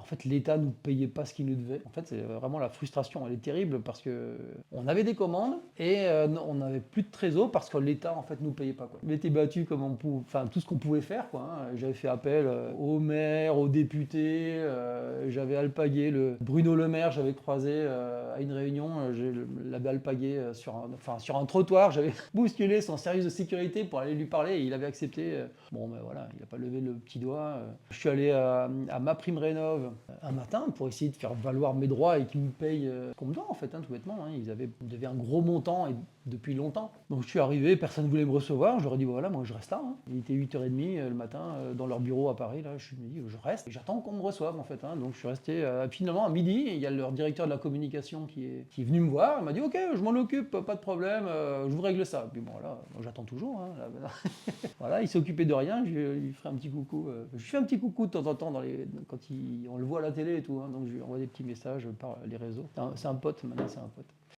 fait, l'État nous payait pas ce qu'il nous devait. En fait, c'est vraiment la frustration, elle est terrible parce que on avait des commandes et on n'avait plus de trésor parce que l'État, en fait, nous payait pas, quoi. On était battu comme on pouvait, enfin, tout ce qu'on pouvait faire, quoi, hein. J'avais fait appel au maire, aux députés, j'avais alpagué Bruno Le Maire, j'avais croisé à une réunion, l'avais alpagué sur un trottoir, j'avais bousculé son service de sécurité pour aller lui parler et il avait accepté. Bon, ben voilà, il n'a pas levé le petit doigt. Je suis allé à MaPrimeRénov' un matin pour essayer de faire valoir mes droits et qu'ils me payent ce qu'on me doit, en fait, hein, tout bêtement, hein. Ils devaient un gros montant et depuis longtemps. Donc je suis arrivé, personne ne voulait me recevoir. J'aurais dit, voilà, moi je reste là, hein. Il était 8h30 le matin dans leur bureau à Paris. Là, je me dis, je reste et j'attends qu'on me reçoive, en fait, hein. Donc je suis resté finalement à midi. Il y a leur directeur de la communication qui est venu me voir. Il m'a dit, ok, je m'en occupe, pas de problème, je vous règle ça. Puis bon, là, moi, j'attends toujours, hein, là. Voilà, il s'est occupé de rien, je lui ferai un petit coucou. Je lui fais un petit coucou de temps en temps quand on le voit à la télé et tout, hein. Donc je lui envoie des petits messages par les réseaux. C'est un pote, maintenant c'est un pote.